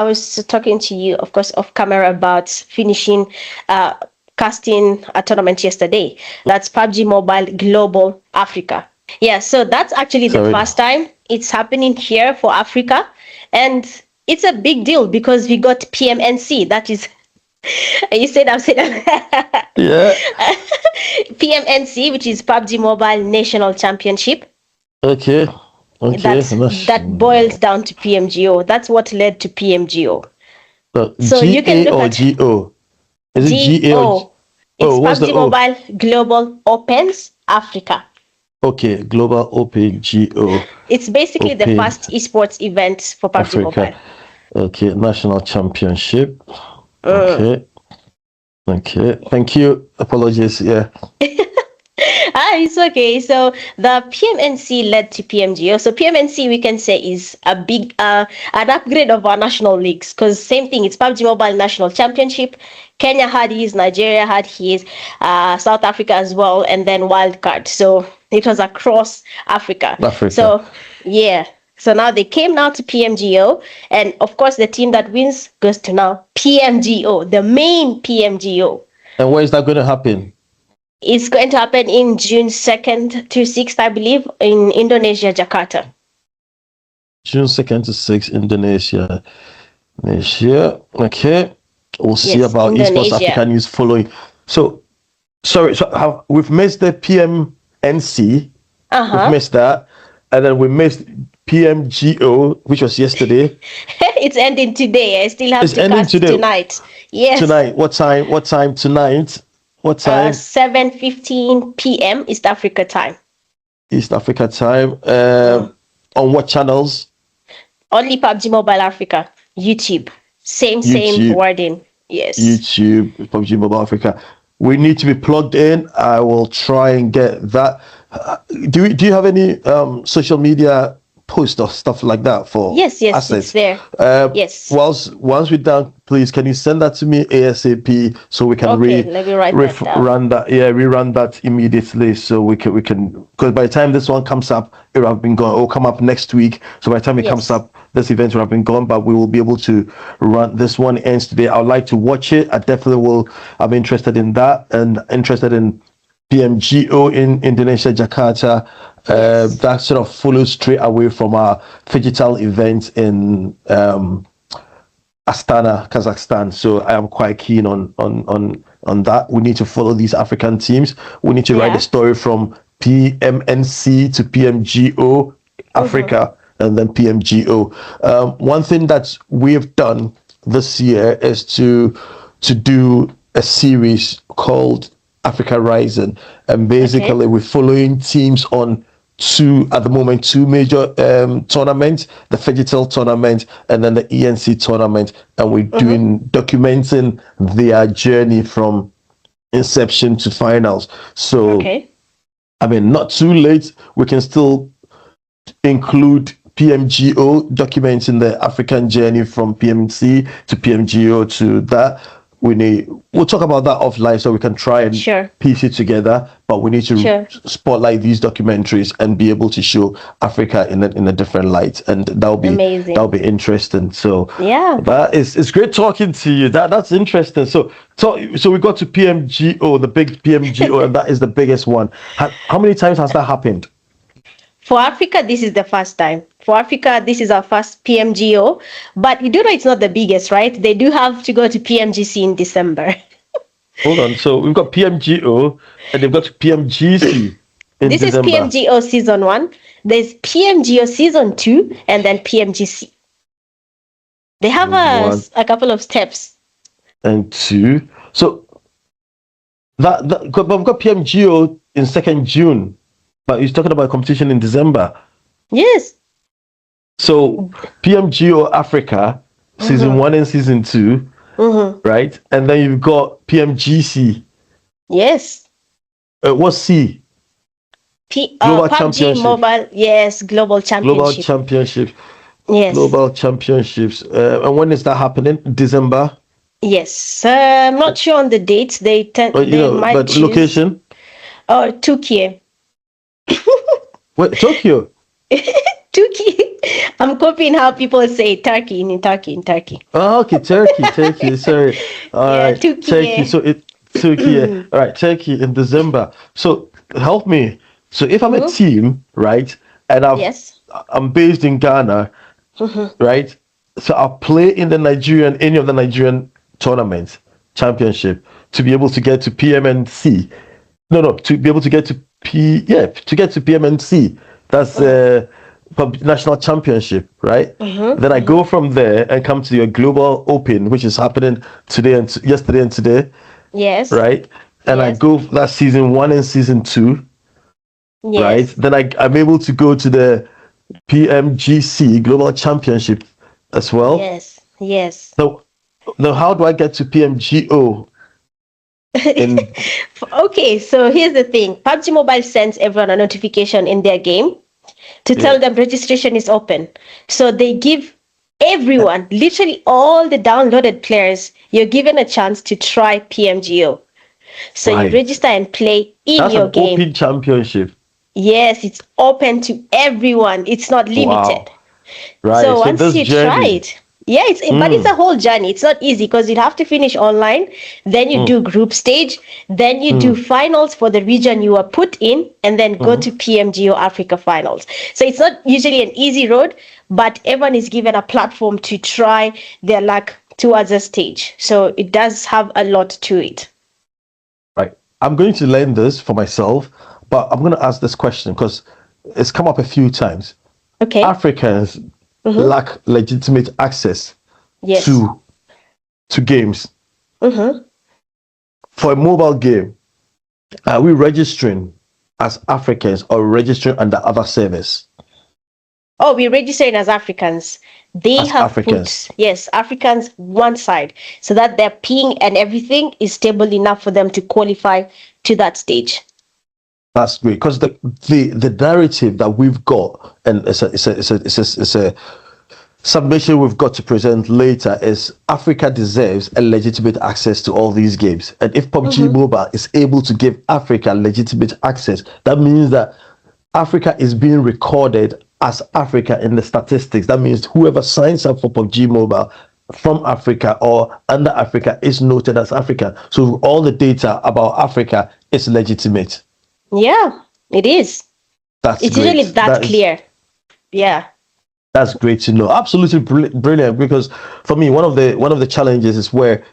I was talking to you, of course, off camera about finishing casting a tournament yesterday. That's PUBG Mobile Global Africa. Yeah, so that's actually the first time it's happening here for Africa. And it's a big deal because we got PMNC. That is, you said I've said that. Yeah. PMNC, which is PUBG Mobile National Championship. Okay. That boils down to PMGO. That's what led to PMGO. So you can look at GO. Is it GO? It's PUBG Mobile Global Opens Africa. Okay, Global Open GO. It's basically the first esports event for PUBG Mobile. Okay, National Championship. Okay. Thank you. Apologies. Yeah. It's okay. So the PMNC led to PMGO. So PMNC, we can say, is a big an upgrade of our national leagues, because same thing, it's PUBG Mobile National Championship. Kenya had his, Nigeria had his, South Africa as well, and then wildcard. So it was across Africa. So yeah. So now they came now to PMGO, and of course the team that wins goes to now PMGO, the main PMGO. And where is that going to happen? It's going to happen in June 2nd to 6th, I believe, in Indonesia, Jakarta. June 2nd to 6th, Indonesia. Okay. We'll see about Esports Africa News following. So, sorry, we've missed the PMNC. We've missed that. And then we missed PMGO, which was yesterday. It's ending today. I still have to cast tonight. Yes. Tonight. What time tonight? What time? 7:15 p.m. East Africa time. East Africa time. On what channels? Only PUBG Mobile Africa. YouTube. Same wording. Yes. YouTube, PUBG Mobile Africa. We need to be plugged in. I will try and get that. Do you have any social media post or stuff like that for yes assets? It's there. Yes. Once we're done, please can you send that to me ASAP so we can let me write that down. Rerun that immediately so we can because by the time this one comes up it will have been gone. It will come up next week, so by the time it comes up this event will have been gone, but we will be able to run this one ends today. I would like to watch it. I definitely will. I'm interested in that and interested in PMGO in Indonesia, Jakarta. That sort of follows straight away from our digital event in Astana, Kazakhstan. So I am quite keen on that. We need to follow these African teams. We need to write the story from PMNC to PMGO Africa and then PMGO. One thing that we've done this year is to do a series called Africa Rising, and basically we're following teams on two major tournaments, the Digital tournament and then the ENC tournament, and we're documenting their journey from inception to finals. So I mean, not too late, we can still include PMGO documenting the African journey from PMC to PMGO to that. We'll talk about that offline so we can try and piece it together, but we need to spotlight these documentaries and be able to show Africa in a different light, and that'll be amazing. That'll be interesting. So it's great talking to you. That's interesting. So we got to PMGO, the big PMGO, and that is the biggest one. How many times has that happened? For Africa, this is the first time. For Africa, this is our first PMGO. But you do know it's not the biggest, right? They do have to go to PMGC in December. Hold on. So we've got PMGO and they've got PMGC in this December. Is PMGO Season 1. There's PMGO Season 2 and then PMGC. They have a couple of steps. And 2. So but we've got PMGO in 2nd June. But he's talking about competition in December. Yes. So PMGO Africa, Season 1 and Season 2, right? And then you've got PMGC. Yes. What's C? Global Championship. Mobile, yes, Global Championship. Global Championship. Yes. Global Championships. And when is that happening? December? Yes. I'm not sure on the dates. They might but choose. Location? Tokyo. What, Tokyo? Tokyo. I'm copying how people say Turkey in Turkey in Turkey. Oh, okay, Turkey. Sorry. All Yeah, right, Turkey. Turkey. So Turkey. Yeah. All right, Turkey in December. So help me. So if I'm a Mm-hmm. team, right, and Yes. I'm based in Ghana, Mm-hmm. right? So I'll play in the any of the Nigerian tournaments, championship, to be able to get to PMNC. No, to be able to get to to get to PMNC. That's national championship, right? Mm-hmm. Then I Mm-hmm. go from there and come to your global open, which is happening today and yesterday and today, Yes. right? And I Yes. go that season one and season two, right? Yes. Then I'm able to go to the PMGC Global Championship as well. Yes. Yes. So, now how do I get to PMGO? In Okay, so here's the thing. PUBG Mobile sends everyone a notification in their game to yeah, tell them registration is open. So they give everyone, literally all the downloaded players, you're given a chance to try PMGO. So you right. register and play in That's your an game. open championship. Yes, it's open to everyone. It's not limited. Wow. Right. So So once this you try journey. it, yeah, but it's a whole journey. It's not easy because you have to finish online, then you do group stage, then you do finals for the region you are put in, and then go to PMGO Africa finals. So it's not usually an easy road, but everyone is given a platform to try their luck towards a stage. So it does have a lot to it. Right. I'm going to learn this for myself, but I'm going to ask this question because it's come up a few times. Okay. Africans lack legitimate access Yes. to games. Mm-hmm. For a mobile game, are we registering as Africans or registering under other service Oh, we're registering as Africans. They as have Africans? put, yes, Africans one side so that their ping and everything is stable enough for them to qualify to that stage. That's great because the narrative that we've got, and it's a submission we've got to present later, is Africa deserves a legitimate access to all these games. And if PUBG Mobile is able to give Africa legitimate access, that means that Africa is being recorded as Africa in the statistics. That means whoever signs up for PUBG Mobile from Africa or under Africa is noted as African. So all the data about Africa is legitimate. Yeah, it is. That's It's usually great. that clear. Yeah. That's great to know. Absolutely brilliant. Because for me, one of the challenges is where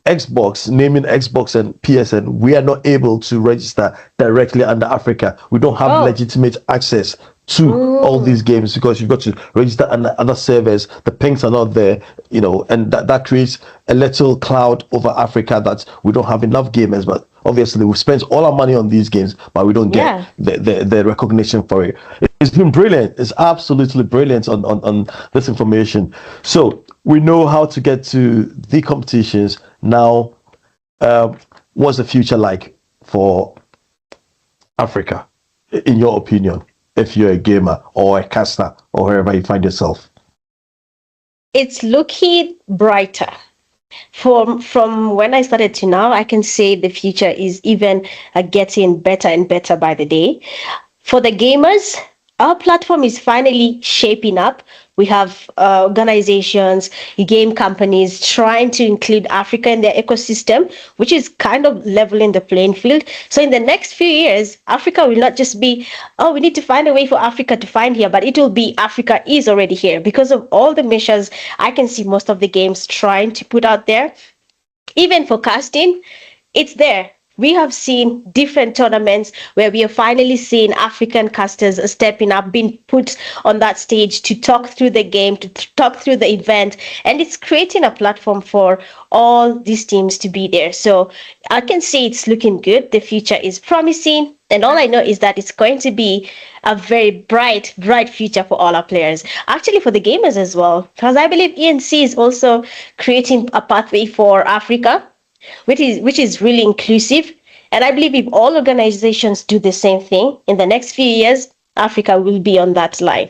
Xbox, naming Xbox and PSN, we are not able to register directly under Africa. We don't have Oh. legitimate access to all these games because you've got to register under other servers. The pings are not there, and that creates a little cloud over Africa that we don't have enough gamers. But obviously, we spend all our money on these games, but we don't Yeah. get the recognition for it. It's been brilliant. It's absolutely brilliant on this information. So we know how to get to the competitions now. What's the future like for Africa, in your opinion, if you're a gamer or a caster or wherever you find yourself? It's looking brighter. From when I started to now, I can say the future is even getting better and better by the day. For the gamers, our platform is finally shaping up. We have organizations, game companies trying to include Africa in their ecosystem, which is kind of leveling the playing field. So in the next few years, Africa will not just be, oh, we need to find a way for Africa to find here, but it will be Africa is already here because of all the measures I can see most of the games trying to put out there. Even for casting, it's there. We have seen different tournaments where we are finally seeing African casters stepping up, being put on that stage to talk through the game, to talk through the event, and it's creating a platform for all these teams to be there. So I can say it's looking good. The future is promising, and all I know is that it's going to be a very bright, bright future for all our players. Actually, for the gamers as well, because I believe ENC is also creating a pathway for Africa, which is really inclusive. And I believe if all organizations do the same thing, in the next few years, Africa will be on that line.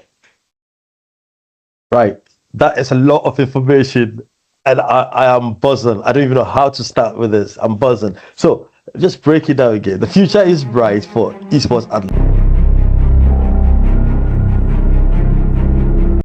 Right. That is a lot of information, and I am buzzing. I don't even know how to start with this. I'm buzzing. So just break it down again. The future is bright for esports athletes.